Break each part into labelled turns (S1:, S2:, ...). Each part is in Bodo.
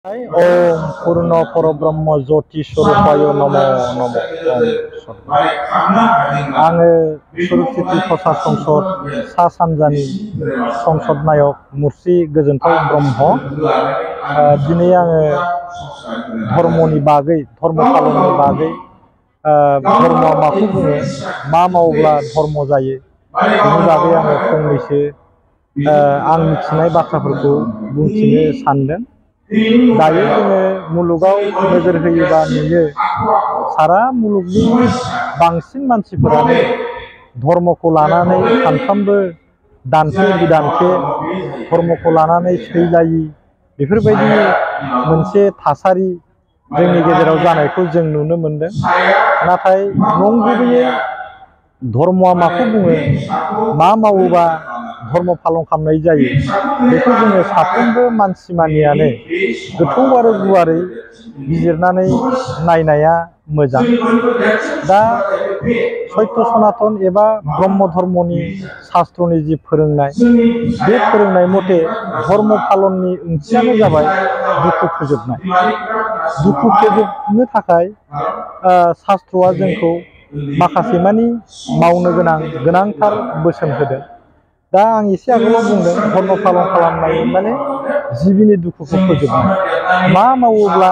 S1: ओम पूर्ण परब्रह्म ज्योति स्वरूपाय नमो नमो आङो सुरुचिति प्रसाद संसद सा सानजानि संसद नायक मुर्सि गोजोनथाव ब्रह्म दिनै आङो धर्मनि बागै धर्म पालननि बागै धर्मआ माखौ बुङो मा मावोब्ला धर्म जायो बेनि बागै आङो फंनैसो आं मिथिनाय बाथ्राफोरखौ बुंथिनो सानदों। दायो जोङो मुलुगाव नोजोर होयोबा नुयो सारा मुलुगनि बांसिन मानसिफोरानो धर्मखौ लानानै सानफ्रोमबो दान्थे बिदान्थे धर्मखौ लानानै सैलायि बेफोरबायदि मोनसे थासारि जोंनि गेजेराव जानायखौ जों नुनो मोनदों। नाथाय नंगुबैयै धर्मआ माखौ बुङो मा मावोबा धर्म पालन खालामनाय जायो बेखौ जोङो साफ्रोमबो मानसि मानियानो गोथौ आरो गुवारै बिजिरनानै नायनाया मोजां। दा सत्य सनातन एबा ब्रह्म धर्मनि शास्त्रनि जि फोरोंनाय बे फोरोंनाय मथे धर्म पालननि ओंथियानो जाबाय दुखु फोजोबनाय। दुखु फोजोबनो थाखाय शास्त्रआ जोंखौ माखासे मानि मावनो गोनांथार बोसोन होदों। दा आं एसे आगोलाव बुंदों धर्म पालन खालामनाय माने जिबिनि दुखुखौ फोजोबनाय। मा मावोब्ला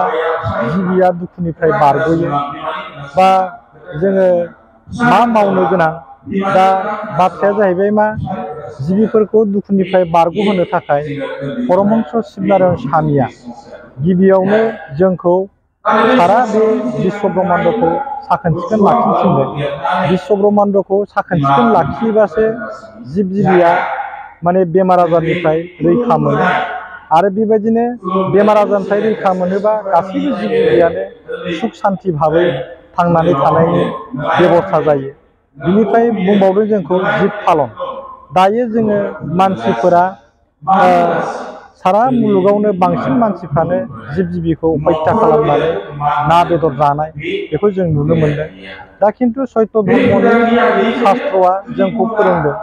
S1: जिबिया दुखुनिफ्राय बारगयो बा जोङो मा मावनो गोनां। दा बाथ्राया जाहैबाय मा जिबिफोरखौ दुखुनिफ्राय बारगहोनो थाखाय परमहंस शिबनारायण स्वामिया गिबियावनो जोंखौ सारा बे विश्व ब्रह्मांडखौ साखोन सिखोन लाखिनो थिनदों। विश्व ब्रह्मांडखौ साखोन सिखोन लाखियोबासो जिब जिबिया माने बेमार आजारनिफ्राय रैखा मोनो आरो बेबायदिनो बेमार आजारनिफ्राय रैखा मोनोबा गासैबो जिब जिबियानो सुख सान्ति भाबै थांनानै थानायनि बेबस्था जायो। बिनिफ्राय बुंबावदों जोंखौ जिब पालन। दायो जोङो मानसिफोरा सारा मुलुगावनो बांसिन मानसिफ्रानो जिब जिबिखौ हत्या खालामनानै ना बेदर जानाय बेखौ जों नुनो मोनदों। दा खिन्थु सत्य धर्मनि शास्त्रआ जोंखौ फोरोंदों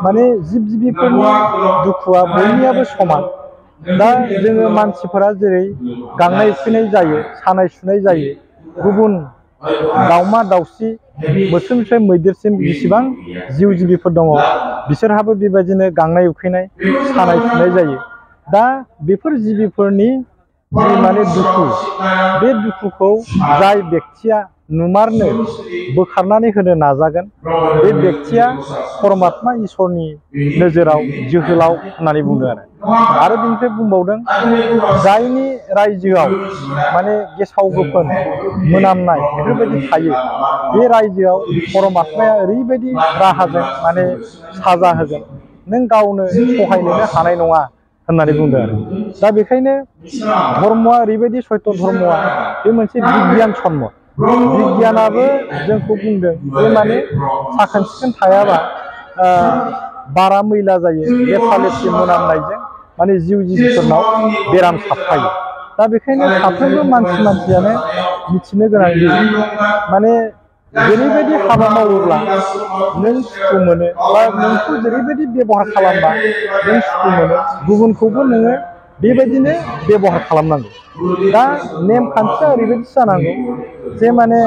S1: माने जिब जिबिफोरनि दुखुआ बयनियाबो समान। दा जोङो मानसिफोरा जेरै गांनाय उखैनाय जायो सानाय सुनाय जायो गुबुन दाउमा दाउस्रि मोस्रोमनिफ्राय मैदेरसिम जेसेबां जिउ जिबिफोर दङ बिसोरहाबो बेबायदिनो गांनाय उखैनाय सानाय सुनाय जायो। दा बेफोर जिबिफोरनि जि माने दुखु बे दुखुखौ जाय बेक्तिया नुमारनो बोखारनानै होनो नाजागोन बे बेक्तिया परमात्मा इसोरनि नोजोराव जोहोलाव होननानै बुंदों आरो बिनिफ्राय बुंबावदों जायनि रायजोआव माने गेसाव गोफोन मोनामनाय बेफोरबायदि थायो बे रायजोआव परमात्माया ओरैबायदि राहाजों माने साजा होगोन नों गावनो सहायनोनो हानाय नङा होननानै बुंदों आरो। दा बेखायनो धर्मआ ओरैबायदि सत्य धर्मआ बे मोनसे बिगियान सम्म। बिगियानाबो जोंखौ बुंदों बे माने साखोन सिखोन थायाबा बारा मैला जायो लेथ्रा लेथ्रि मोनामनायजों माने जिउ जिबिफोरनाव बेराम साबफायो। दा बेखायनो साफ्रोमबो मानसियानो मिथिनो गोनांदि माने जेरैबायदि हाबा मावोब्ला नों सुखु मोनो बा नोंखौ जेरैबायदि बेबहार खालामबा नों सुखु मोनो गुबुनखौबो नोङो बेबायदिनो बेबहार खालामनांगौ। दा नेमखान्थिया ओरैबायदि जानांगौ जे माने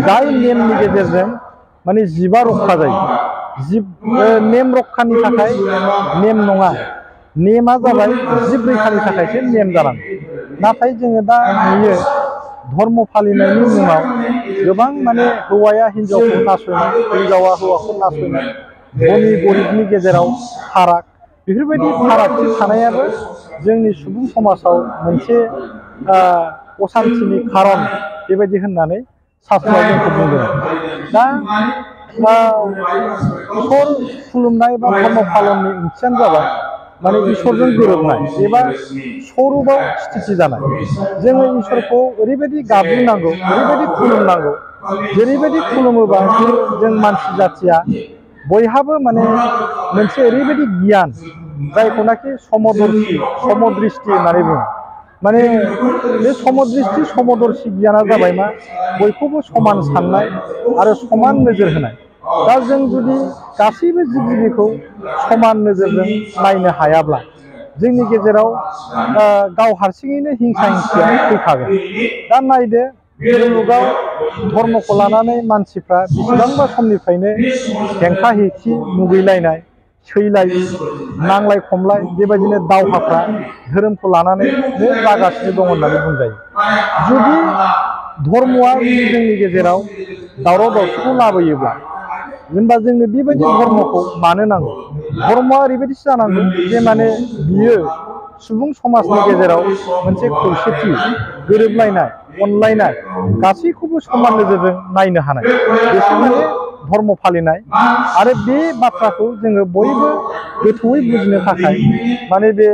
S1: जाय नेमनि गेजेरजों माने जिबा रक्षा जायो। जिब नेम रक्षानि थाखाय नेम नङा नेमा जाबाय जिब रैखानि थाखायसो नेम जानांगौ। नाथाय जोङो दा नुयो धर्म फालिनायनि मुङाव गोबां माने हौवाया हिन्जावखौ नासयनाय हिन्जावा हौवाखौ नासयनाय धनि गरिबनि गेजेराव फाराग बेफोरबायदि फारागथि थानायाबो जोंनि सुबुं समाजाव मोनसे असान्तिनि खारन बेबायदि होननानै शास्त्रआ जोंखौ बुंदों। दा इसोर खुलुमनाय बा धर्म पालननि ओंथियानो जाबाय माने इसोरजों गोरोबनाय एबा स्वरूपाव स्थिति जानाय। जोङो इसोरखौ ओरैबायदि गाबज्रिनांगौ ओरैबायदि खुलुमनांगौ जेरैबायदि खुलुमोबा जों मानसि जाथिया बयहाबो माने मोनसे ओरैबायदि गियान जायखौनाखि समदृष्टि होननानै बुङो। माने बे समदृष्टि समदर्शी गियाना जाबाय मा बयखौबो समान साननाय आरो समान नोजोर होनाय। दा जों जुदि गासैबो जिब जिबिखौ समान नोजोरजों नायनो हायाब्ला जोंनि गेजेराव गाव हारसिङैनो हिंसा हिंसिया फैखागोन। दा नायदो मुलुगाव धर्मखौ लानानै मानसिफ्रा बेसेबांबा समनिफ्रायनो हेंथा हेखि मुगैलायनाय सैलायि नांलाय खमलाय बेबायदिनो दावहाफ्रा धोरोमखौ लानानैनो जागासिनो दं होननानै बुंजायो। जुदि धर्मआ जोंनि गेजेराव दावराव दावसिखौ लाबोयोब्ला जेनेबा जोंनो बेबायदि धर्मखौ मानो नांगौ? धर्मआ ओरैबायदिसो जानांगौ जे माने बियो सुबुं समाजनि गेजेराव मोनसे खौसेथि गोरोबलायनाय अनलायनाय गासैखौबो समान नोजोरजों नायनो हानाय बेसो माने धर्म फालिनाय। आरो बे बाथ्राखौ जोङो बयबो गोथौयै बुजिनो थाखाय माने बे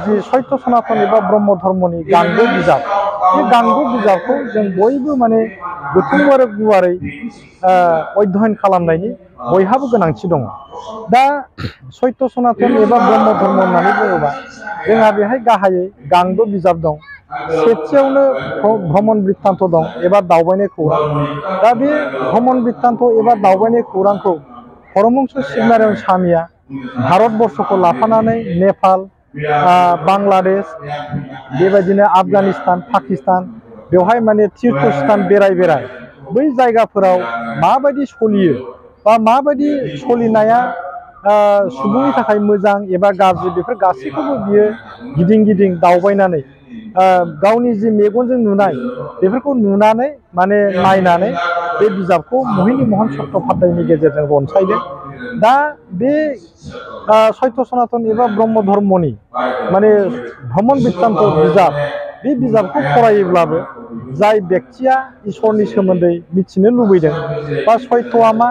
S1: जि सत्य सनातन एबा ब्रह्म धर्मनि गांगु बिजाब बे गांगु बिजाबखौ जों बयबो माने गोथौ आरो गुवारै अध्ययन खालामनायनि बयहाबो गोनांथि दङ। दा सत्य सनातन एबा ब्रह्म धर्म होननानै बुङोबा जोंहा बेहाय गाहायै गांगु बिजाब दं। सेथियावनो भ्रमण बृत्तान्त दं एबा दावबायनाय खौरां। दा बे भ्रमण बृत्तान्त एबा दावबायनाय खौरांखौ परमहंस शिबनारायण स्वामिया भारतबर्षखौ लाफानानै नेपाल बांलादेश बेबायदिनो आफगानिस्तान पाकिस्तान बेवहाय माने तीर्थ स्थान बेराय बै जायगाफोराव माबायदि सलियो बा माबायदि सलिनाया सुबुंनि थाखाय मोजां एबा गाज्रि बेफोर गासैखौबो बियो गिदिं गिदिं दावबायनानै गावनि जि मेगनजों नुनाय बेफोरखौ नुनानै माने नायनानै बे बिजाबखौ महिनी महन चट्ट'पाध्यायनि गेजेरजों रनसायदों। दा बे सत्य सनातन एबा ब्रह्म धर्मनि माने भ्रमण बृत्तान्त बिजाब बे बिजाबखौ फरायोब्लाबो जाय बेक्तिया इसोरनि सोमोन्दै मिथिनो लुबैदों बा सत्यआ मा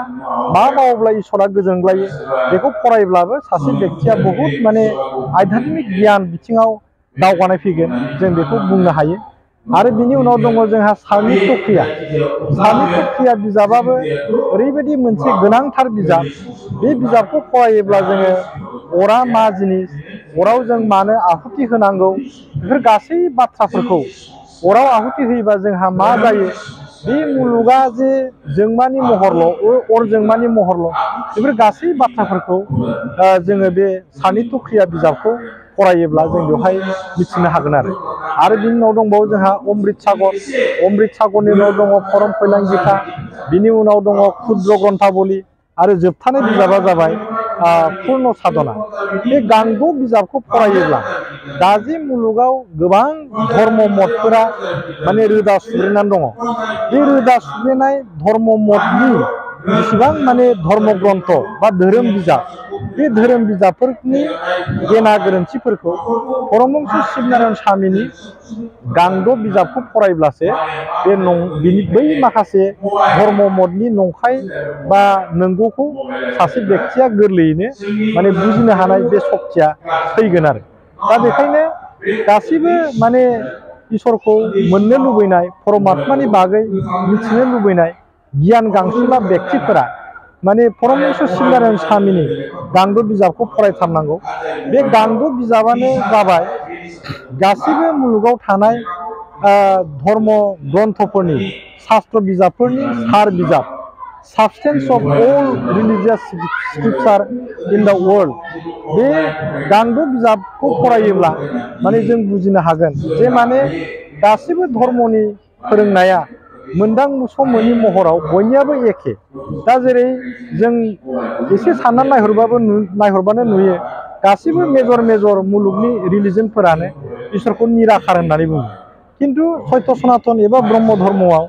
S1: मावोब्ला इसोरा गोजोनग्लायो बेखौ फरायब्लाबो सासे बेक्तिया बहुत माने आध्यात्मिक गियान बिथिङाव दावगानाय फैगोन जों बेखौ बुंनो हायो। आरो बिनि उनाव दङ जोंहा सामित्य क्रिया बिजाबाबो ओरैबायदि मोनसे गोनांथार बिजाब। बे बिजाबखौ फरायोब्ला जोङो अरा मा जिनिस अराव जों मानो आहुति होनांगौ बेफोर गासै बाथ्राफोरखौ अराव आहुति होयोबा जोंहा मा जायो बे मुलुगा जे जोंमानि महरल' अर जोंमानि महरल' बेफोर गासै बाथ्राफोरखौ जोङो बे सामित्य क्रिया बिजाबखौ फरायोब्ला जों बेवहाय मिथिनो हागोन। आरो बिनि उनाव दंबावो जोंहा अमृत सागरनि उनाव दङ परम कल्याण गीता, बिनि उनाव दङ क्षुद्र ग्रन्थावली आरो जोबथानाय बिजाबा जाबाय पूर्ण साधना। बे गांगु बिजाबखौ फरायोब्ला दाजे मुलुगाव गोबां धर्म मतफोरा माने रोदा सुग्रेनानै दङ। बे रोदा सुग्रेनाय धर्म मतनि जेसेबां माने धर्म ग्रन्थ बा धोरोम बिजाब बे धोरोम बिजाबफोरनि गेना गोरोन्थिफोरखौ परमहंस शिबनारायण स्वामिनि गांगु बिजाबखौ फरायब्लासो बै माखासे धर्म मतनि नंखाय बा नंगौखौ सासे बेक्तिया गोरलैयैनो माने बुजिनो हानाय बे सक्तिया फैगोन। दा बेखायनो गासैबो माने इसोरखौ मोननो लुबैनाय परमात्मानि बागै मिथिनो लुबैनाय गियान गांसुला बेक्तिफोरा माने परमहंस शिबनारायण स्वामिनि गांगु बिजाबखौ फरायथारनांगौ। बे गांगु बिजाबानो जाबाय गासैबो मुलुगाव थानाय धर्म ग्रन्थफोरनि शास्त्र बिजाबफोरनि सार बिजाब साबस्टेन्स of all religious स्क्रिप्चार in the world. बे गांगु बिजाबखौ फरायोब्ला माने जों बुजिनो हागोन जे माने गासैबो धर्मनि फोरोंनाया मोनदां मोनि महराव बयनियाबो एखे। दा जेरै जों एसे साननानै नायहरबानो नुयो गासैबो मेजर मुलुगनि रिलिजनफोरानो इसोरखौ निराखार होननानै बुङो। किन्तु सत्य सनातन एबा ब्रह्म धर्मआव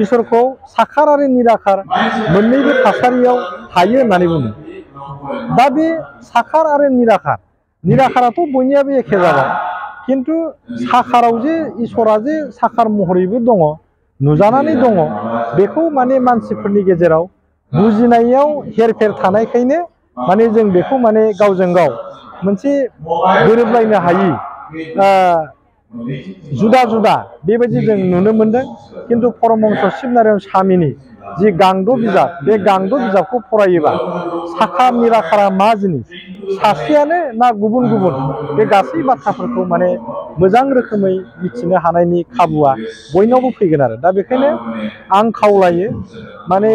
S1: इसोरखौ साखार आरो निराखार मोननैबो थासारियाव थायो होननानै बुङो। दा बे साखार आरो निराखाराथ' बयनियाबो एखे जाबाय। किन्तु साखाराव जे इसोरा जे साखार महरैबो दङ नुजानानै दङ बेखौ माने मानसिफोरनि गेजेराव बुजिनायाव हेरफेर थानायखायनो माने जों बेखौ माने गावजों गाव मोनसे गोरोबलायनो हायि जुदा बेबायदि जों नुनो मोनदों। किन्तु परमहंस शिबनारायण स्वामिनि जि गांगु बिजाब बे गांगु बिजाबखौ फरायोबा साखार निराखारा मा जिनिस सासेयानो ना गुबुन बे गासै बाथ्राफोरखौ माने मोजां रोखोमै मिथिनो हानायनि खाबुआ बयनावबो फैगोन। दा बेखायनो आं खावलायो माने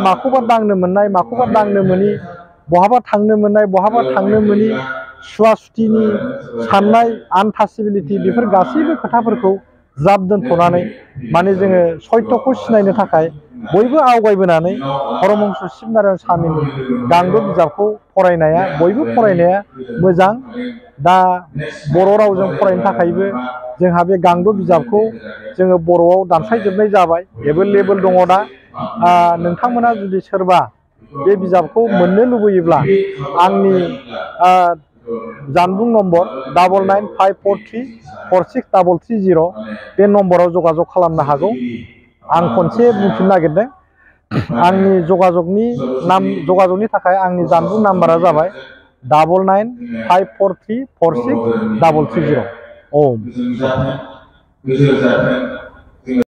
S1: माखौबा दांनो मोननाय माखौबा दांनो मोनि बहाबा थांनो मोननाय बहाबा थांनो मोनि सुवा सुथिनि साननाय आनटाचेबिलिटि बेफोर गासैबो खोथाफोरखौ ज्राब दोनथ'नानै माने जोङो सत्यखौ सिनायनो थाखाय बयबो आवगायबोनानै परमहंस शिबनारायण स्वामीनि गांबो बिजाबखौ फरायनाया बयबो फरायनाया मोजां। दा बर' रावजों फरायनो थाखायबो जोंहा बे गांबो बिजाबखौ जोङो बर'आव दानस्लायजोबनाय जाबाय, एभेलेबोल दङ दा। नोंथांमोना जुदि सोरबा बे बिजाबखौ मोननो लुबैयोब्ला आंनि जानबुं नम्बर 9954346330 बे नम्बराव जगाजग खालामनो हागौ। आं खनसे बुंफिननो नागिरदों, आंनि जगाजगनि थाखाय आंनि जानबुं नाम्बारा जाबाय 9954346330।